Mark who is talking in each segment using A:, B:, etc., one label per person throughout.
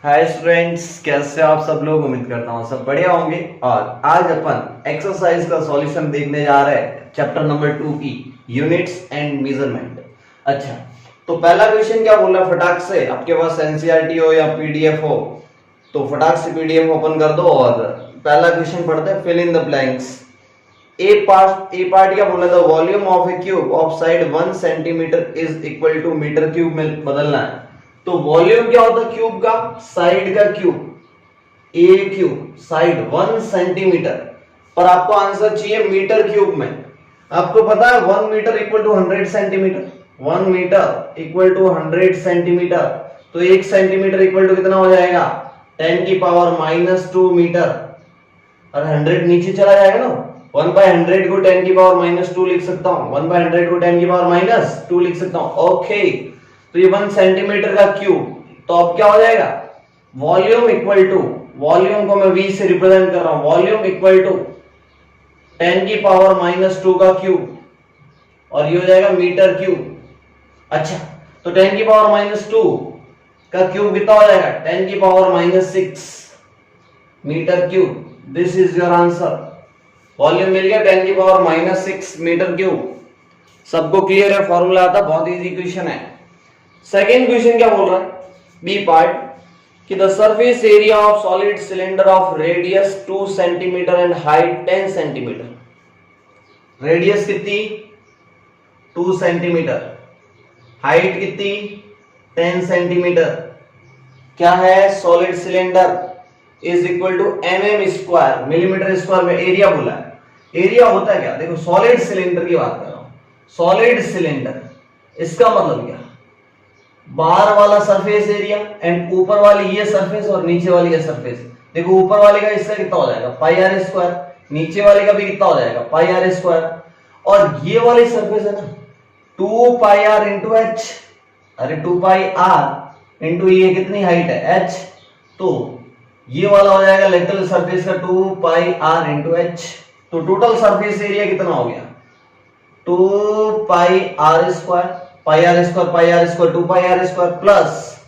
A: Hi students, कैसे हो आप सब लोग। उम्मीद करता हूँ सब बढ़िया होंगे। और आज अपन एक्सरसाइज का सॉल्यूशन देखने जा रहे हैं चैप्टर नंबर 2 की यूनिट्स एंड मेजरमेंट। अच्छा, तो पहला क्वेश्चन क्या बोल रहा है, फटाक से आपके पास एनसीईआरटी हो या पीडीएफ हो तो फटाक से पीडीएफ ओपन कर दो और पहला क्वेश्चन पढ़ते हैं, fill in the blanks. A part क्या बोला था, volume of a cube of side 1 centimetre is equal to metre cube में बदलना है। तो वॉल्यूम क्या होता है क्यूब का, साइड का क्यूब, ए क्यूब साइड 1 सेंटीमीटर, पर आपको आंसर चाहिए मीटर क्यूब में। आपको पता है 1 metre equal to 100 centimetre, 1 metre equal to 100 centimetre. तो 1 सेंटीमीटर इक्वल टू कितना हो जाएगा, 10 की पावर -2 मीटर। और 100 नीचे चला जाएगा ना, 1/100 को 10 की पावर -2 लिख सकता हूं, 1/100 को 10 की पावर -2 लिख सकता हूं। ओके, तो ये 1 सेंटीमीटर का क्यूब, तो अब क्या हो जाएगा, वॉल्यूम इक्वल टू, वॉल्यूम को मैं v से रिप्रेजेंट कर रहा हूं, वॉल्यूम इक्वल टू 10 की पावर -2 का क्यूब, और ये हो जाएगा मीटर क्यूब। अच्छा, तो 10 की पावर -2 का क्यूब कितना हो जाएगा, 10 की power -6 metre cube. This is your answer. Volume मिल गया 10 की पावर -6 मीटर क्यूब। सबको क्लियर है, फॉर्मूला आता, बहुत इजी क्वेश्चन है। सेकेंड क्वेश्चन क्या बोल रहा है, बी पार्ट, कि the surface area of solid cylinder of radius 2 centimetre and height 10 centimetre. Radius कितनी, 2 सेंटीमीटर, हाइट कितनी, 10 सेंटीमीटर। क्या है, solid cylinder is equal to mm square, millimetre square में एरिया बोला है। एरिया होता है क्या, देखो सॉलिड सिलेंडर की बात कर रहा हूं, सॉलिड सिलेंडर, इसका मतलब क्या, बाहर वाला सरफेस एरिया एंड ऊपर वाली ये सरफेस और नीचे वाली ये सरफेस। देखो ऊपर वाले का हिस्सा कितना हो जाएगा, पाई आर स्क्वायर, नीचे वाले का भी कितना हो जाएगा, पाई आर स्क्वायर। और ये वाली सरफेस है ना, 2 पाई आर इंटू एच, अरे 2 पाई आर इंटू ये कितनी हाइट है, एच, तो ये वाला हो जाएगा लेटरल सरफेस का 2 पाई आर इंटू एच। तो टोटल सरफेस एरिया कितना हो गया, 2 pi R square, pi R square 2 pi R square plus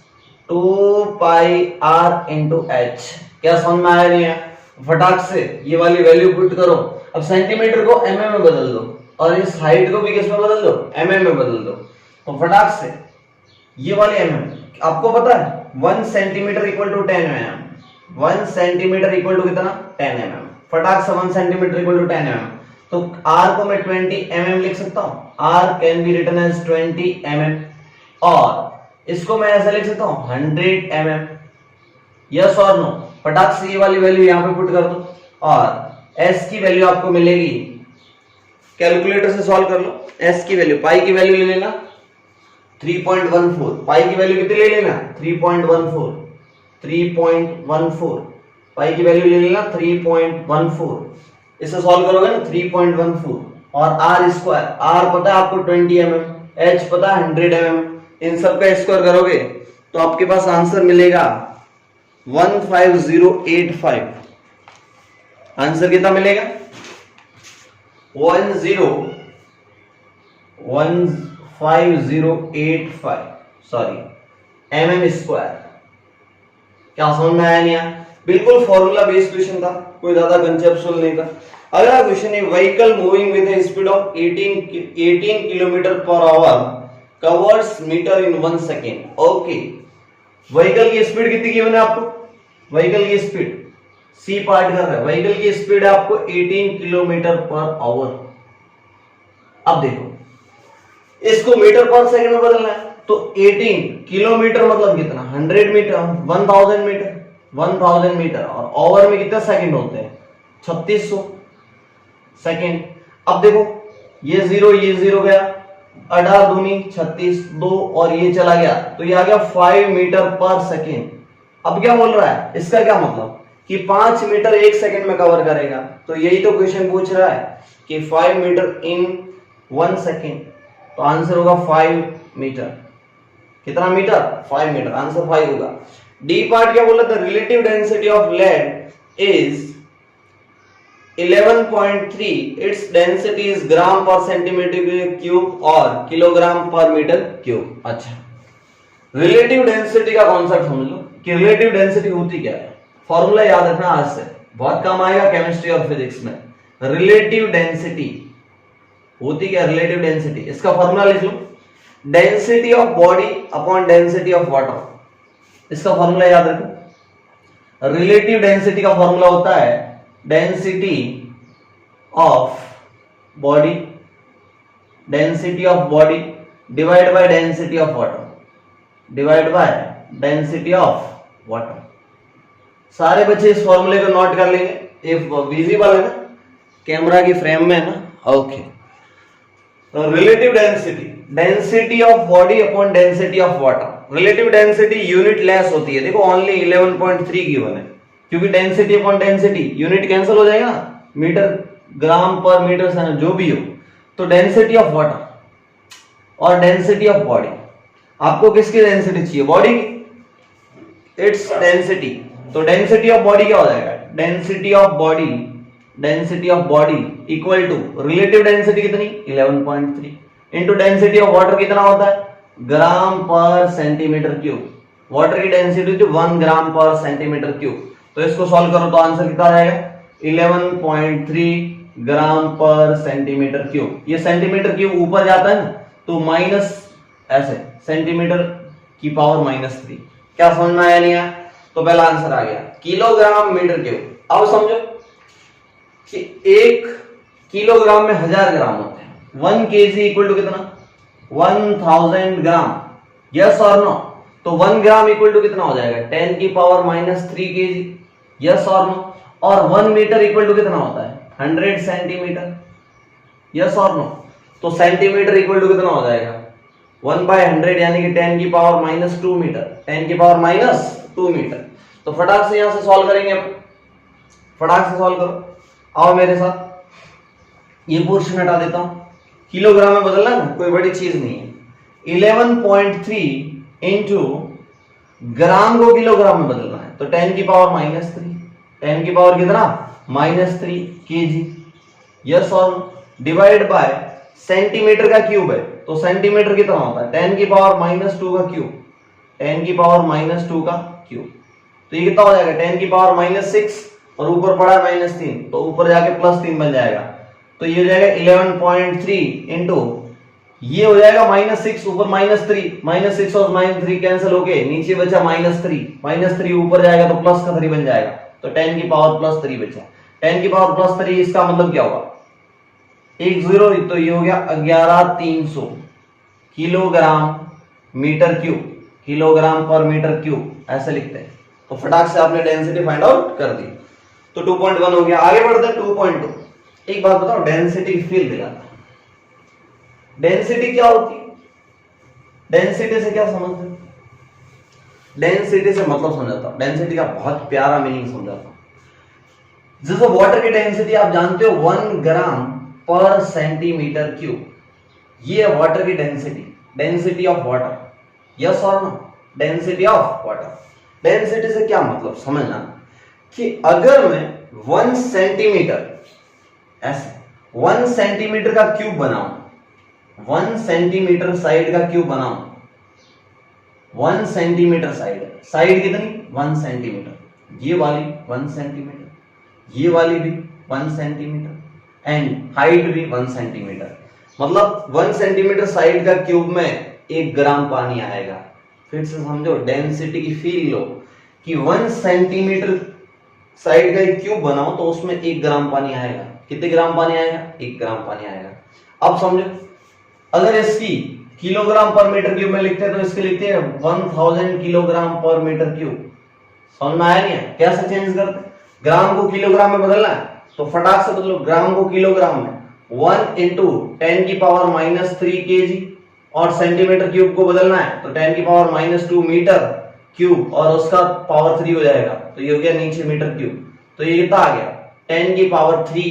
A: 2 pi R into H. क्या समझ में आया नहीं है, फटाक से ये वाली वैल्यू पुट करो। अब सेंटीमीटर को mm में बदल दो और इस हाइट को भी किस में बदल दो, mm में बदल दो। तो फटाक से ये वाली mm, आपको पता है 1 centimetre equal to 10 mm, 1 centimetre equal to कितना, 10 mm। फटाक से 1 सेंटीमीटर इक्वल टू 10 mm। तो r को मैं 20 mm लिख सकता हूं, r can be written as 20 mm, और इसको मैं ऐसा लिख सकता हूं 100 mm। यस और नो, फटाक से ये वाली वैल्यू यहां पे पुट कर दो और s की वैल्यू आपको मिलेगी, कैलकुलेटर से सॉल्व कर लो। s की वैल्यू, पाई की वैल्यू ले लेना 3.14, पाई की वैल्यू कितनी ले लेना, 3.14, 3.14, पाई की वैल्यू ले लेना 3.14। इसे सॉल्व करोगे ना 3.14, और r स्क्वायर, r पता है आपको 20 mm, h पता है 100 mm, इन सब का स्क्वायर करोगे तो आपके पास आंसर मिलेगा 15085। आंसर कितना मिलेगा, 15085, सॉरी mm स्क्वायर। क्या समझ में आया नहीं आया, बिल्कुल फॉर्मूला बेस्ड क्वेश्चन था, कोई ज्यादा कंसेप्चुअल नहीं था। अगला क्वेश्चन है, vehicle moving with a speed of 18 kilometre per hour covers metre in 1 second. Okay, vehicle की स्पीड कितनी गिवन है आपको, व्हीकल की स्पीड, सी पार्ट कर रहा है, व्हीकल की स्पीड है आपको 18 किलोमीटर पर आवर। अब देखो इसको मीटर पर सेकंड में बदलना है, तो 18 किलोमीटर मतलब कितना, 100 मीटर, 1000 मीटर, 1000 मीटर, और ओवर में कितने सेकंड होते हैं, 3600 सेकंड। अब देखो ये जीरो गया, 18 दूनी 36, 2 और ये चला गया, तो ये आ गया 5 मीटर पर सेकंड। अब क्या बोल रहा है, इसका क्या मतलब कि 5 मीटर 1 सेकंड में कवर करेगा। तो यही तो क्वेश्चन पूछ रहा है कि 5 मीटर इन 1 सेकंड, तो आंसर होगा 5 मीटर। कितना मीटर, 5 मीटर, आंसर 5 होगा। डी पार्ट क्या बोला था, relative density of lead is 11.3, its density is gram per centimetre cube और किलोग्राम पर मीटर क्यूब। अच्छा, रिलेटिव डेंसिटी का कॉन्सेप्ट समझ लो। कि रिलेटिव डेंसिटी होती क्या है। फॉर्मूला याद रखना आज से, बहुत काम आएगा केमिस्ट्री और फिजिक्स में। रिलेटिव डेंसिटी होती क्या, रिलेटिव डेंसिटी, इसका फॉर्मूला लिख लो, density of body upon density of water. इसका फॉर्मूला याद रखो, रिलेटिव डेंसिटी का फॉर्मूला होता है density of body divide by density of water, सारे बच्चे इस फॉर्मूले को नोट कर लेंगे, ये विजिबल है ना, कैमरा की फ्रेम में है ना, okay. Relative density of body upon density of water. Relative density unit less होती है, देखो ओनली 11.3 गिवन है, क्योंकि density upon density unit cancel हो जाएगा ना, मीटर ग्राम पर मीटर जो भी हो। तो डेंसिटी ऑफ वाटर और डेंसिटी ऑफ बॉडी, आपको किसकी डेंसिटी चाहिए, बॉडी की, इट्स डेंसिटी। तो डेंसिटी ऑफ बॉडी क्या हो जाएगा, density of body equal to relative density कितनी 11.3 इंटू डेंसिटी ऑफ वाटर कितना होता है, ग्राम पर सेंटीमीटर क्यूब। वाटर की डेंसिटी थी 1 ग्राम पर सेंटीमीटर क्यूब, तो इसको सॉल्व करो तो आंसर कितना आ जाएगा 11.3 ग्राम पर सेंटीमीटर क्यूब। ये सेंटीमीटर क्यूब ऊपर जाता है ना, तो माइनस ऐसे सेंटीमीटर की पावर -3। क्या समझ में आया नहीं आया, तो पहला आंसर आ गया किलोग्राम मीटर क्यूब। अब समझो कि 1 किलोग्राम में 1000 ग्राम होते हैं, 1 kg इक्वल टू कितना 1000 ग्राम, यस और नो। तो 1 ग्राम इक्वल टू कितना हो जाएगा 10 की पावर -3 kg, यस और नो। और 1 मीटर इक्वल टू कितना होता है 100 सेंटीमीटर, यस और नो। तो सेंटीमीटर इक्वल टू कितना हो जाएगा 1/100 यानी कि 10 की पावर -2 मीटर, 10 की पावर -2 मीटर। तो फटाक से यहां से सॉल्व करेंगे हम, फटाक से सॉल्व करो, आओ मेरे साथ, ये पोर्शन हटा देता हूं, किलोग्राम में बदलना ना, कोई बड़ी चीज नहीं है। 11.3 इंटू ग्राम को किलोग्राम में बदलना है, तो 10 की पावर -3, 10 की पावर कितना -3 kg, यस और डिवाइड बाय सेंटीमीटर का क्यूब है, तो सेंटीमीटर कितना होता है 10 की पावर -2 का क्यूब, 10 की पावर -2 का क्यूब। तो ये कितना हो जाएगा 10 की पावर -6 और ऊपर पड़ा -3, तो ऊपर जाके +3 बन जाएगा। तो ये हो जाएगा 11.3 इंटू, ये हो जाएगा -6 ऊपर -3, -6 और -3 कैंसिल होके नीचे बचा -3 ऊपर जाएगा तो प्लस का 3 बन जाएगा, तो 10 की पावर +3 बचा। 10 की पावर +3 इसका मतलब क्या होगा 10, तो ये हो गया 11300 kilogram metre cube, kilogram per metre cube ऐसे लिखते हैं। तो फटाक से आपने डेंसिटी फाइंड आउट कर दी, तो 2.1 हो गया। आगे बढ़ते हैं 2.2। एक बात बताओ, डेंसिटी फील दिलाता है, डेंसिटी क्या होती है, डेंसिटी से क्या समझते हैं, डेंसिटी से मतलब समझाता हूं, डेंसिटी का बहुत प्यारा मीनिंग समझाता हूं। जैसे वाटर की डेंसिटी आप जानते हो 1 ग्राम पर सेंटीमीटर क्यूब, ये है वाटर की density, density of water, yes और no, density of water. Density से क्या मतलब समझना कि अगर मैं 1 सेंटीमीटर ऐसे 1 सेंटीमीटर का क्यूब बनाऊं, 1 सेंटीमीटर साइड का क्यूब बनाऊं, 1 सेंटीमीटर साइड कितनी 1 सेंटीमीटर, ये वाली 1 सेंटीमीटर, ये वाली भी 1 सेंटीमीटर एंड हाइट भी 1 सेंटीमीटर, मतलब 1 सेंटीमीटर साइड का क्यूब में 1 ग्राम पानी आएगा। फिर से समझो, डेंसिटी की फील लो कि 1 सेंटीमीटर साइड का एक क्यूब बनाओ तो उसमें 1 ग्राम पानी आएगा। कितने ग्राम पानी आएगा 1 ग्राम पानी आएगा। अब समझो, अगर इसकी किलोग्राम पर मीटर क्यूब में लिखते हैं तो इसके लिखते हैं 1000 किलोग्राम पर मीटर क्यूब। समझ में आया नहीं है, कैसे चेंज करते, ग्राम को किलोग्राम में बदलना है तो फटाक से बदलो, ग्राम को किलोग्राम में 1 इंटू 10 की पावर -3 kg, और सेंटीमीटर क्यूब को बदलना है तो 10 की पावर -2 मीटर क्यूब और उसका पावर 3 हो जाएगा, तो ये हो गया नीचे मीटर क्यूब। तो ये कितना आ गया 10 की power 3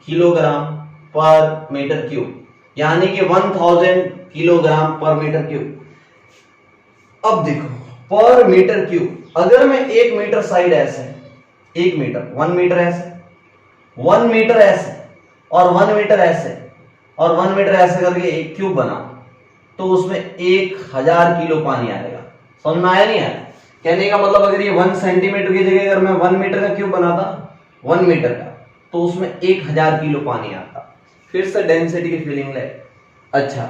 A: kilogram per metre cube, यानी कि 1000 किलोग्राम पर मीटर क्यूब। अब देखो पर मीटर क्यूब, अगर मैं 1 मीटर साइड ऐसे 1 मीटर 1 मीटर ऐसे 1 मीटर ऐसे और 1 मीटर ऐसे और 1 मीटर ऐसे करके एक क्यूब बना तो उसमें 1000 किलो पानी आएगा। समझ में आया नहीं आया, कहने का मतलब अगर ये 1 सेंटीमीटर की जगह अगर मैं 1 मीटर का क्यूब बनाता 1 मीटर का, तो उसमें 1000 किलो पानी आता। फिर से डेंसिटी की फीलिंग ले। अच्छा,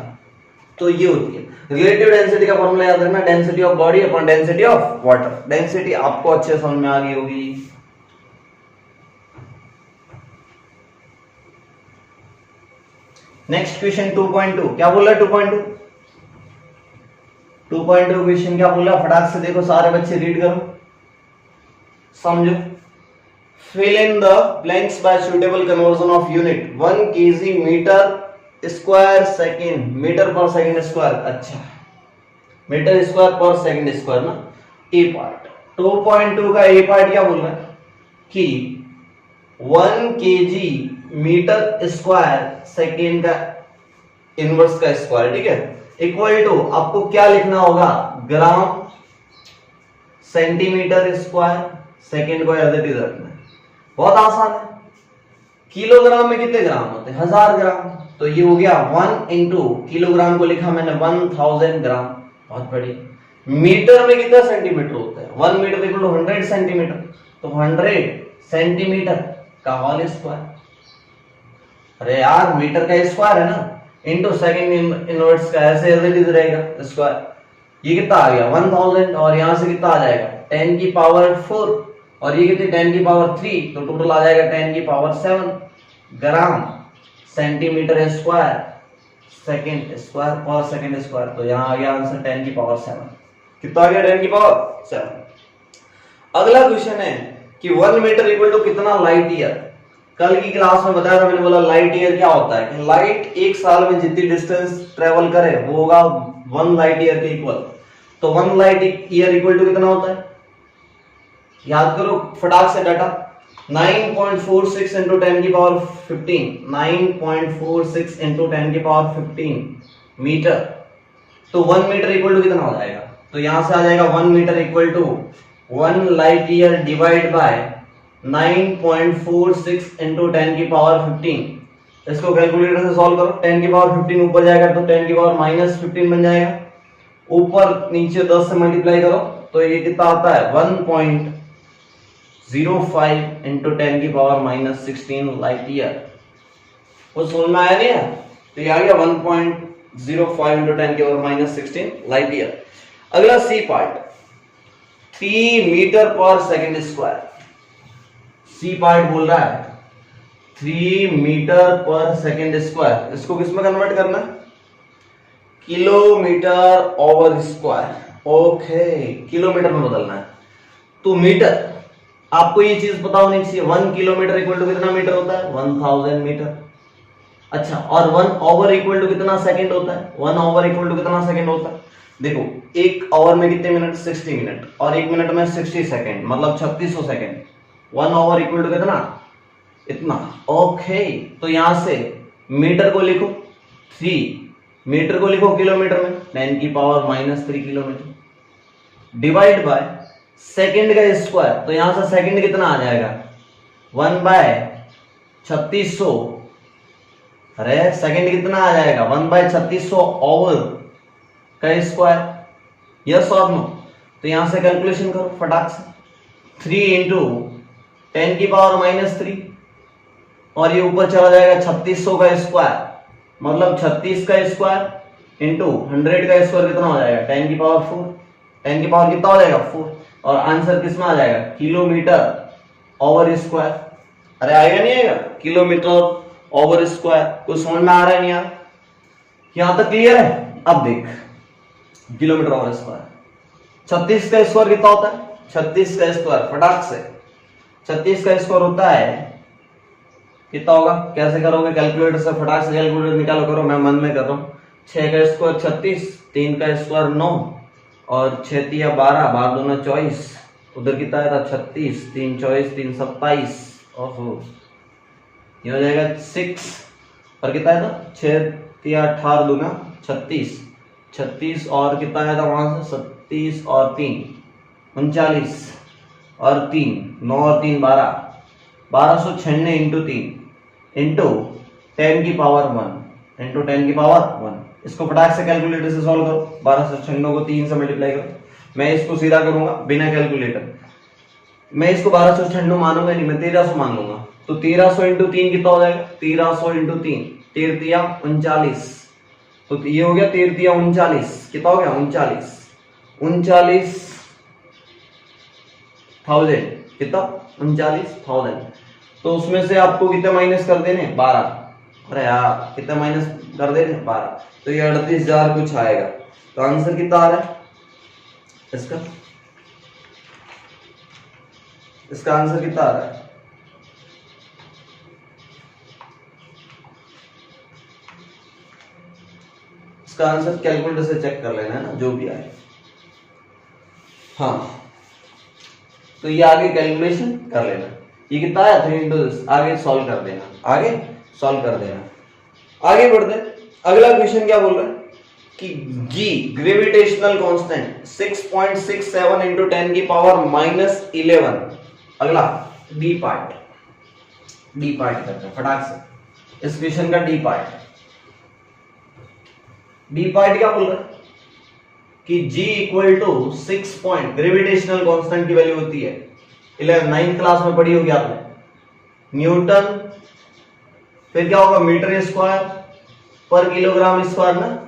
A: तो ये होती है रिलेटिव डेंसिटी का फॉर्मूला याद रखना, density of body upon density of water. Density आपको अच्छे समझ में आ गई होगी। नेक्स्ट क्वेश्चन 2.2 क्या बोल रहा है? 2.2 क्वेश्चन क्या बोल रहा है? फटाक से देखो सारे बच्चे, रीड करो, समझो। Fill in the blanks by suitable conversion of unit 1 kg metre square second, metre per second square. अच्छा, metre square per second square ना। ए पार्ट 2.2 का ए पार्ट क्या बोल रहा है कि 1 kg मीटर स्क्वायर सेकेंड का इनवर्स का स्क्वायर, ठीक है, इक्वल टू आपको क्या लिखना होगा? ग्राम सेंटीमीटर स्क्वायर सेकेंड को एज इट इज रखना है। बहुत आसान है। किलोग्राम में कितने ग्राम होते हैं? 1000 ग्राम। तो ये हो गया 1 इंटू किलोग्राम को लिखा मैंने 1000 ग्राम। बहुत बढ़िया। मीटर में कितना सेंटीमीटर होता है? 1 मीटर इक्वल टू 100 सेंटीमीटर। तो 100 सेंटीमीटर का होल स्क्वायर। अरे यार, मीटर का स्क्वायर है ना, इंटू सेकेंड इनवर्स का, ऐसे एज इट इज रहेगा स्क्वायर। ये कितना आ गया? 1000, और यहां से कितना आ जाएगा? 10 की पावर 4, और ये कितनी? 10 की पावर 3, तो टोटल आ जाएगा 10 की power 7 gram centimetre square second square per second square. तो यहां आ गया आंसर 10 की पावर 7। कितना आ गया? 10 की पावर 7। अगला क्वेश्चन है कि 1 मीटर इक्वल टू कितना लाइट ईयर? कल की क्लास में बताया था मैंने, बोला लाइट ईयर क्या होता है कि लाइट एक साल में जितनी डिस्टेंस ट्रेवल करे वो होगा 1 लाइट ईयर के इक्वल। तो 1 लाइट ईयर इक्वल टू कितना होता है? याद करो फटाक से डाटा। 9.46 इंटू 10 की पावर 15, 9.46 इंटू 10 की पावर 15 मीटर। तो 1 मीटर इक्वल टू कितना हो जाएगा? तो यहां से आ जाएगा 1 metre equal to 1 light year divide by 9.46 into 10 की पावर 15। इसको कैलकुलेटर से सॉल्व करो। 10 की पावर 15 ऊपर जाएगा तो 10 की पावर -15 बन जाएगा। ऊपर नीचे 10 से मल्टीप्लाई करो तो ये कितना आता है? 1.05 इंटू 10 की पावर -16 लाइट ईयर। वो समझ में आया नहीं है? तो ये आ गया 1.05 इंटू 10 की पावर -16 लाइट ईयर। अगला C part 3 metre per second square. सी पार्ट बोल रहा है 3 मीटर पर सेकेंड स्क्वायर। इसको किस में कन्वर्ट करना है? Kilometre over square. Okay, kilometre में बदलना है। तो मीटर, आपको ये चीज पता होनी चाहिए, 1 किलोमीटर इक्वल टू कितना मीटर होता है? 1000 मीटर। अच्छा, और 1 ओवर इक्वल टू कितना सेकंड होता है? 1 ओवर इक्वल टू कितना सेकंड होता है? देखो, 1 ओवर में कितने मिनट? 60 मिनट, और 1 मिनट में 60 सेकंड, मतलब 3600 सेकंड। 1 ओवर इक्वल टू कितना? इतना। ओके, तो यहां से मीटर को लिखो 3, मीटर को लिखो किलोमीटर में 10 की power -3 kilometre, divide by second का स्क्वायर। तो यहां से सेकंड कितना आ जाएगा? 1/3600। अरे सेकंड कितना आ जाएगा? 1/3600 ओवर का स्क्वायर। यस और नो? तो यहां से कैलकुलेशन करो फटाक से। 3 इंटू 10 की पावर -3, और ये ऊपर चला जाएगा 3600 का स्क्वायर, मतलब 36 का स्क्वायर इंटू 100 का स्क्वायर कितना हो जाएगा? 10 की पावर 4। 10 की पावर कितना हो जाएगा? 4। और आंसर किस में आ जाएगा? Kilometre over square. अरे आएगा नहीं आएगा? Kilometre over square. कुछ समझ में आ रहा है नहीं यार? यहां तक क्लियर है? अब देख, किलोमीटर ओवर स्क्वायर, 36 का स्क्वायर कितना होता है? 36 का स्क्वायर फटाक से 36 का स्क्वायर होता है कितना होगा? कैसे करोगे? कैलकुलेटर से फटाक से कैलकुलेटर निकालो, करो, मैं मन में कर रहा हूं। 6 का स्क्वायर 36, 3 का स्क्वायर 9, और 6 या 12, 12 दूना 24, उधर कितना आया था? 36, 3 24, 3 27, ओहो, ये हो जाएगा 6, और कितना आया था? 6 या 18 दूना 36, 36, और कितना आया था वहां से? 37 और 3 39, और 3 9 और 3 12, 1296 इंटू 3 इंटू 10 की पावर 1 इंटू 10 की पावर 1। इसको फटाक से कैलकुलेटर से सॉल्व करो। 1296 को 3 से मल्टीप्लाई करो मैं इसको सीधा करूंगा बिना कैलकुलेटर, मैं इसको 1296 मानूंगा नहीं, मैं 1300 मान लूंगा। तो 1300 इंटू 3 कितना हो जाएगा, 1300 इंटू 3, 13 39, तो ये हो गया 13 39, कितना हो गया 39,000, कितना 39,000। तो उसमें से आपको कितने माइनस कर देने, 12, अरे यार कितने माइनस कर देने 12, तो ये 38,000 कुछ आएगा। तो आंसर कितना आ रहा है इसका, इसका आंसर कितना आ रहा है, इसका आंसर कैलकुलेटर से चेक कर लेना है ना, जो भी आए। हाँ तो ये आगे कैलकुलेशन कर लेना, ये कितना आया 3 इंटू, आगे सॉल्व कर देना, आगे सॉल्व कर देना। आगे बढ़ते हैं, अगला क्वेश्चन क्या बोल रहा है कि G ग्रेविटेशनल कांस्टेंट 6.67 इंटू 10 की पावर -11। अगला डी पार्ट करते हैं फटाक से, इस क्वेश्चन का डी पार्ट क्या बोल रहा है कि G equal to 6 point, gravitational constant की वैल्यू होती है 9th क्लास में पढ़ी होगी आपने, न्यूटन, फिर क्या होगा मीटर स्क्वायर पर किलोग्राम स्क्वायर ना,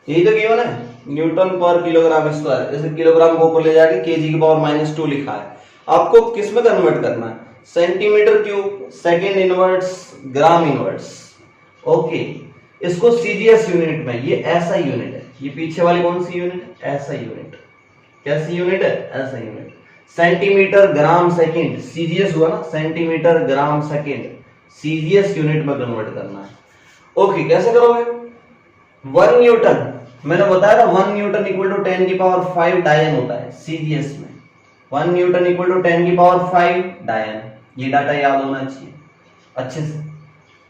A: यही तो गिवन है, न्यूटन पर किलोग्राम स्क्वायर। जैसे किलोग्राम को ऊपर ले जाके केजी की पावर -2 लिखा है, आपको किस में कन्वर्ट करना है, सेंटीमीटर क्यूब, सेकेंड इनवर्स, ग्राम इनवर्स। ओके, इसको सीजीएस यूनिट में, ये ऐसा यूनिट है, ये पीछे वाली कौन सी यूनिट है, ऐसा यूनिट, कैसी यूनिट है, ऐसा unit, centimetre gram second, CGS हुआ ना, centimetre gram second, CGS unit में कन्वर्ट करना है। ओके, कैसे करोगे, 1 न्यूटन, मैंने बताया था 1 न्यूटन इक्वल टू 10 की पावर 5 डायन होता है सीजीएस में, 1 न्यूटन इक्वल टू 10 की पावर 5 डायन, ये डाटा याद होना चाहिए अच्छे से।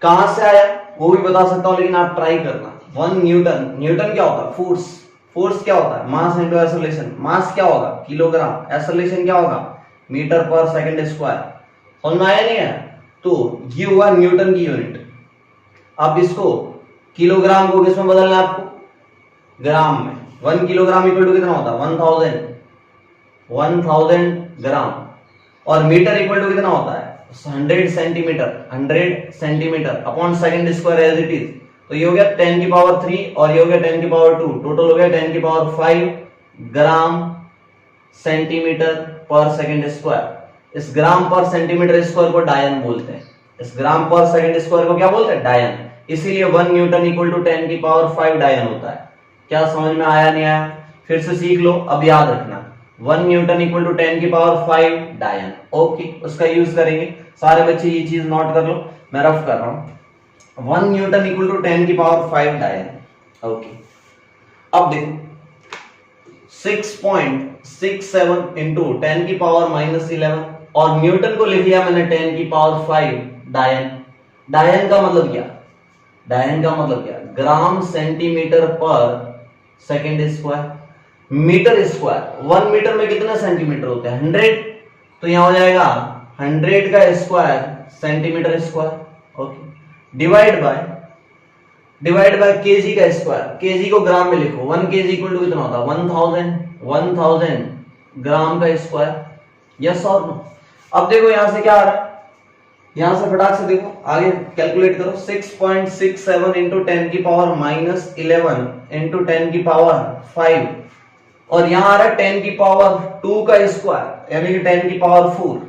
A: कहां से आया वो भी बता सकता हूं, लेकिन आप ट्राई करना। 1 न्यूटन, न्यूटन क्या होता है, फोर्स, फोर्स क्या होता है, मास इनटू एक्सेलरेशन, मास क्या होगा किलोग्राम, एक्सेलरेशन क्या होगा मीटर पर सेकंड स्क्वायर, समझ में आया नहीं है। तो ये हुआ न्यूटन की यूनिट। अब इसको किलोग्राम को किसमें बदलना है आपको, ग्राम में। 1 किलोग्राम इक्वल टू कितना होता है 1000 ग्राम, और मीटर इक्वल टू कितना होता है 100 centimetre upon second square as it is. तो ये हो गया 10 की पावर 3 और ये हो गया 10 की पावर 2, टोटल हो गया 10 की पावर 5 ग्राम सेंटीमीटर पर सेकंड स्क्वायर। इस ग्राम पर सेंटीमीटर स्क्वायर को डायन बोलते हैं, इस ग्राम पर सेकंड स्क्वायर को क्या बोलते हैं, डायन। इसीलिए 1 न्यूटन इक्वल टू 10 की पावर 5 डायन होता है। क्या समझ में आया नहीं आया, फिर से सीख लो, अब याद रखना 1 न्यूटन इक्वल टू 10 की पावर 5 डायन। ओके, उसका यूज करेंगे, सारे बच्चे ये चीज नोट कर लो, मैं रफ कर रहा हूं। 1 न्यूटन इक्वल टू 10 की पावर 5 डायन। ओके, अब देखो 6.67 इंटू 10 की पावर -11, और न्यूटन को लिख लिया मैंने 10 की पावर 5 डायन। डायन का मतलब क्या, डायन का मतलब क्या, gram centimetre per second square, metre square. 1 metre में कितने सेंटीमीटर होते हैं 100, तो यहां हो जाएगा 100 का square centimetre square. Okay, divide by KG का स्क्वायर, केजी को ग्राम में लिखो, 1 केजी इक्वल टू कितना होता है 1000 ग्राम का स्क्वायर। यस और नो। अब देखो यहां से क्या आ रहा है, यहां से फटाक से देखो, आगे कैलकुलेट करो। 6.67 इंटू 10 की पावर -11 इंटू 10 की पावर 5, और यहां आ रहा है 10 की पावर 2 का स्क्वायर, यानी कि 10 की पावर 4,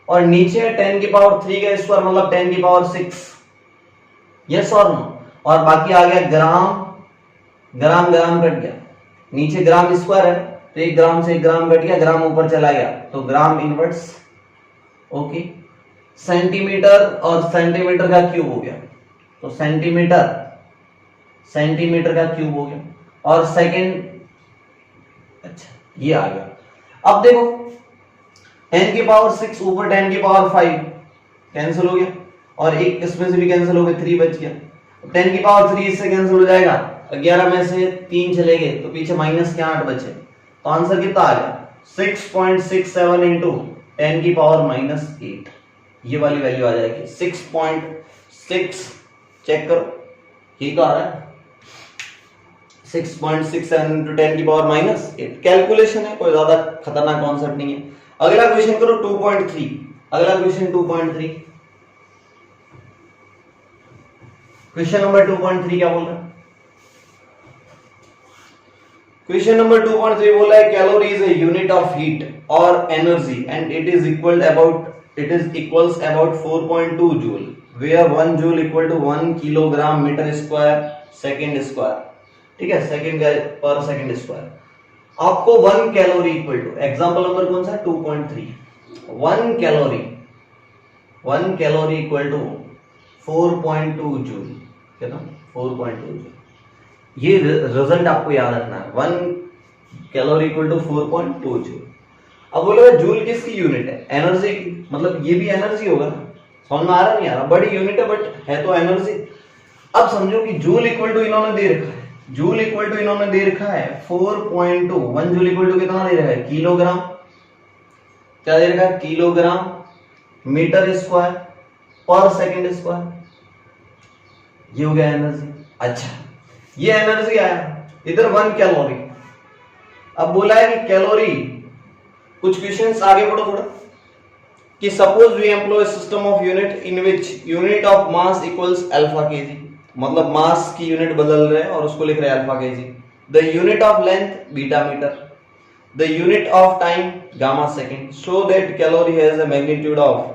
A: और नीचे 10 की पावर 3 का स्क्वायर मतलब 10 की पावर 6। यस और नो। और बाकी आ गया ग्राम, ग्राम कट गया, नीचे ग्राम स्क्वायर है तो 1 ग्राम से 1 ग्राम कट गया, ग्राम ऊपर चला गया तो ग्राम इनवर्स। ओके, सेंटीमीटर और सेंटीमीटर का क्यूब हो गया, तो सेंटीमीटर का क्यूब हो गया, और सेकंड, अच्छा ये आ गया। अब देखो 10 की पावर 6 ऊपर 10 की पावर 5 कैंसिल हो गया, और एक इसमें से भी कैंसिल हो गया, 3 बच गया। 10 की पावर 3 इससे कैंसिल हो जाएगा, 11 में से 3 चले गए तो पीछे माइनस के 8 बचे, तो आंसर कितना आ गया 6.67 इंटू 10 की पावर -8, ये वाली वैल्यू आ जाएगी 6.6। चेक करो, ये क्या आ रहा है 6.67 into 10 की पावर -8। कैलकुलेशन है, कोई ज्यादा खतरनाक कॉन्सेप्ट नहीं है। अगला क्वेश्चन करो 2.3। अगला क्वेश्चन 2.3, क्वेश्चन नंबर 2.3 क्या बोल रहा है? क्वेश्चन नंबर 2.3 बोला है calorie is a unit of heat और energy and it is equals about 4.2 joule, where 1 joule equal to 1 kilogram metre square second square. ठीक है, सेकंड पर सेकंड स्क्वायर। आपको 1 calorie equal to, example number कौन सा है? 2.3। 1 calorie equal to 4.2 joule, कितना? 4.2 joule. ये result आपको याद रखना है, 1 कैलोरी इक्वल टू 4.2 जूल। अब बोलो जूल किसकी यूनिट है? एनर्जी की, मतलब ये भी एनर्जी होगा ना। समझ में आ रहा नहीं आ रहा? बड़ी यूनिट है बट है तो एनर्जी। अब समझो कि जूल इक्वल टू इन्होंने दे रखा है, जूल इक्वल टू इन्होंने दे रखा है 4.2। 1 जूल इक्वल टू कितना दे रखा है? किलोग्राम। क्या दे रखा है? किलोग्राम मीटर स्क्वायर पर सेकंड स्क्वायर। ये हो गया एनर्जी। अच्छा, ये एनर्जी आया, इधर 1 कैलोरी। अब बोला है कि कैलोरी, कुछ क्वेश्चंस आगे बढ़ो थोड़ा, कि suppose we employ system of unit in which unit of mass equals alpha KG, मतलब मास की यूनिट बदल रहे हैं और उसको लिख रहे हैं alpha KG. The unit of length beta metre, the unit of time gamma second, so that calorie has a magnitude of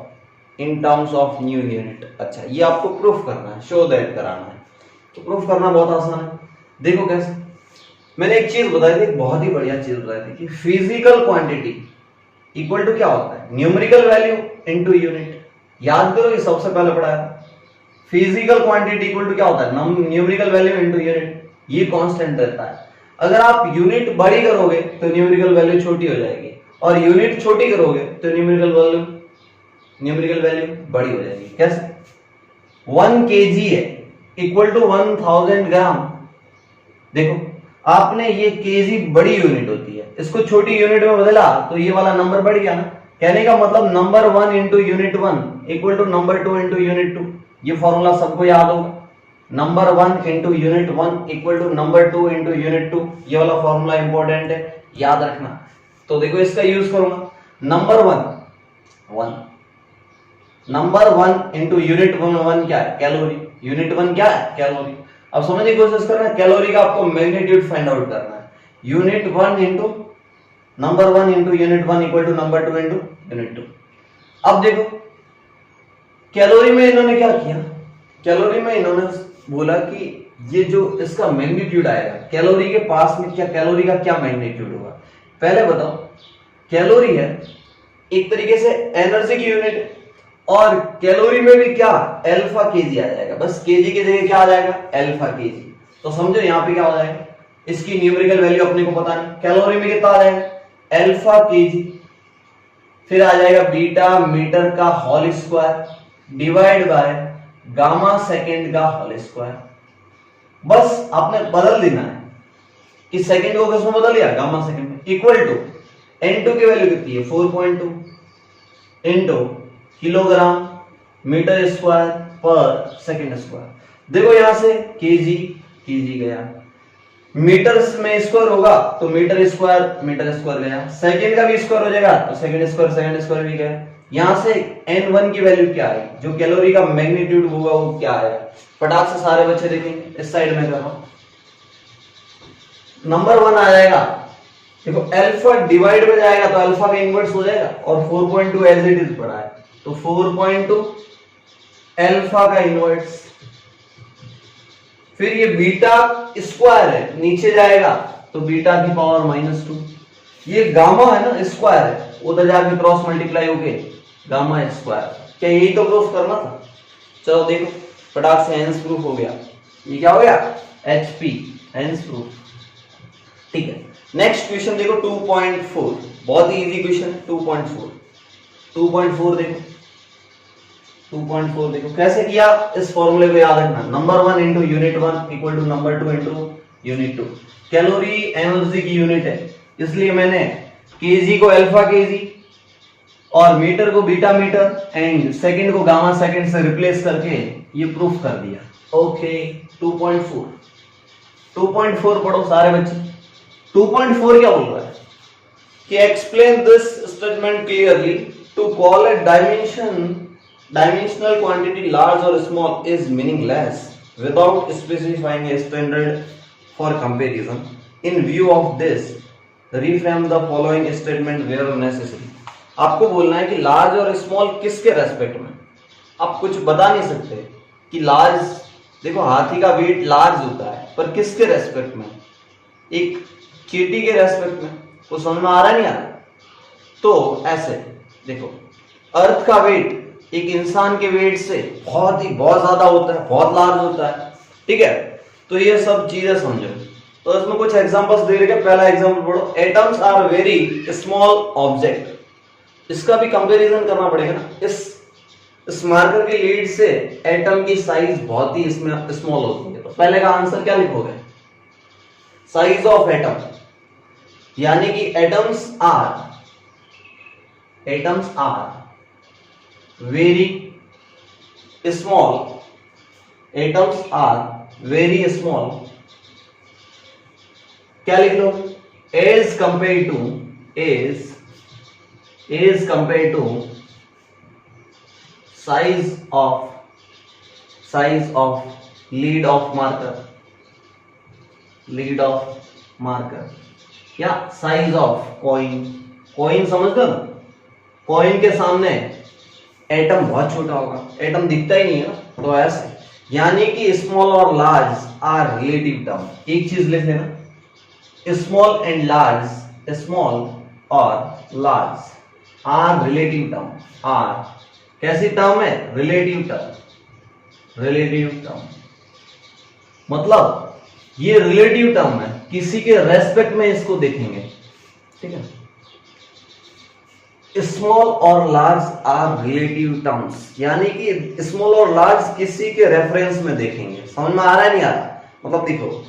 A: in terms of new unit. अच्छा, ये आपको प्रूफ करना है, शो दैट कराना है। तो प्रूफ करना बहुत आसान है। देखो कैसे, मैंने एक चीज बताई थी, बहुत ही बढ़िया चीज बताई थी कि फिजिकल क्वांटिटी इक्वल टू क्या होता है? Numerical value into unit. याद करो, ये सबसे पहले पढ़ाया था। फिजिकल क्वांटिटी इक्वल टू क्या होता है? Numerical value into unit. ये कांस्टेंट रहता है। अगर आप यूनिट बड़ी करोगे तो न्यूमेरिकल वैल्यू छोटी हो जाएगी, और यूनिट छोटी करोगे तो न्यूमेरिकल वैल्यू बड़ी हो जाएगी। कैसे? 1 केजी है इक्वल टू 1000 ग्राम। देखो, आपने ये केजी बड़ी यूनिट होती है, इसको छोटी यूनिट में बदला तो ये वाला नंबर बढ़ गया ना। कहने का मतलब number 1 into unit 1 equal to number 2 into unit 2। ये फॉर्मूला सबको याद होगा। Number 1 into unit 1 equal to number 2 into unit 2। ये वाला फॉर्मूला इंपॉर्टेंट है, याद रखना। तो देखो, इसका यूज करूंगा। नंबर 1 इंटू यूनिट 1 क्या है? कैलोरी। यूनिट 1 क्या है? कैलोरी। अब समझने की कोशिश करना, कैलोरी का आपको मैग्नीट्यूड फाइंड आउट करना है। Unit 1 into number 1 into unit 1 equal to number 2 into unit 2। अब देखो, कैलोरी में इन्होंने क्या किया? कैलोरी में इन्होंने बोला कि ये जो इसका मैग्नीट्यूड आएगा, कैलोरी के पास में क्या, कैलोरी का क्या मैग्नीट्यूड होगा? पहले बताओ, कैलोरी है एक तरीके से एनर्जी की यूनिट, और कैलोरी में भी क्या? अल्फा केजी आ जाएगा। बस केजी की जगह क्या आ जाएगा? Alpha KG. तो समझो यहां पे क्या हो जाएगा, इसकी न्यूमेरिकल वैल्यू अपने को पता नहीं, कैलोरी में कितना आ जाएगा? Alpha KG. फिर आ जाएगा बीटा मीटर का whole square divide by gamma second का होल स्क्वायर। बस आपने बदल देना है कि सेकंड को किसमें बदल दिया? गामा सेकंड में। इक्वल टू n2 की वैल्यू कितनी है? 4.2 इनटू किलोग्राम मीटर स्क्वायर पर सेकंड स्क्वायर। देखो यहां से केजी गया, मीटर्स में स्क्वायर होगा तो मीटर स्क्वायर गया, सेकंड का भी स्क्वायर हो जाएगा तो सेकंड स्क्वायर भी गया। यहां से n1 की वैल्यू क्या है? जो कैलोरी का मैग्नीट्यूड होगा वो क्या है? फटाक से सारे बच्चे देखेंगे, इस साइड में कर रहा हूं। नंबर 1 आ जाएगा, देखो अल्फा डिवाइड में जाएगा तो अल्फा का इनवर्स हो जाएगा, और 4.2 एज इट इज पड़ा है तो 4.2 अल्फा का इनवर्स। फिर ये बीटा स्क्वायर है, नीचे जाएगा तो बीटा की पावर -2। ये गामा है ना, स्क्वायर है, उधर जाके क्रॉस मल्टीप्लाई होके गामा स्क्वायर। क्या यही तो प्रूफ करना था? चलो देखो, फटाक से हेंस प्रूफ हो गया। ये क्या हो गया? HP hence proof. ठीक है, नेक्स्ट क्वेश्चन देखो 2.4, बहुत ही इजी क्वेश्चन। 2.4 देखो, 2.4 देखो कैसे किया। इस फॉर्मूले को याद रखना, number 1 into unit 1 equal to number 2 into unit 2। Calorie energy की यूनिट है, इसलिए मैंने केजी को अल्फा केजी और मीटर को बीटा मीटर एंड सेकंड को गामा सेकंड से रिप्लेस करके ये प्रूफ कर दिया। ओके, 2.4 2.4 पढ़ो सारे बच्चे। 2.4 क्या बोल रहा है कि explain this statement clearly, to call a dimensional quantity large और small is meaningless without specifying a standard for comparison. In view of this reframe the following statement where necessary. आपको बोलना है कि लार्ज और स्मॉल किसके respect में। आप कुछ बता नहीं सकते कि लार्ज, देखो हाथी का वेट लार्ज होता है पर किसके रेस्पेक्ट में, एक चींटी के रेस्पेक्ट में। वो समझ में आ रहा नहीं आ रहा? तो ऐसे देखो, अर्थ का वेट एक इंसान के वेट से बहुत ज्यादा होता है, बहुत लार्ज होता है, ठीक है। तो ये सब चीजें समझो। तो इसमें कुछ एग्जांपल्स दे रखे। पहला एग्जांपल पढ़ो, atoms are very small object. इसका भी कंपैरिजन करना पड़ेगा ना। इस मार्कर के लीड से एटम की साइज बहुत ही इसमें स्मॉल होती है। तो पहले का आंसर क्या लिखोगे? साइज ऑफ एटम, यानी कि atoms are very small, atoms are very small. क्या लिख लो? As compare to size of lead of marker या साइज ऑफ कॉइन समझ दो ना। कॉइन के सामने एटम बहुत छोटा होगा, एटम दिखता ही नहीं है ना। तो ऐसे, यानी कि स्मॉल और लार्ज आर रिलेटिव टर्म। एक चीज लिख लेना, स्मॉल एंड लार्ज, स्मॉल और large are relative term. Are कैसी टर्म है? Relative term. मतलब ये रिलेटिव टर्म है, किसी के रेस्पेक्ट में इसको देखेंगे, ठीक है। स्मॉल और लार्ज आर रिलेटिव टर्म्स, यानी कि स्मॉल और लार्ज किसी के रेफरेंस में देखेंगे। समझ में आ रहा है नहीं आ रहा? मतलब देखो,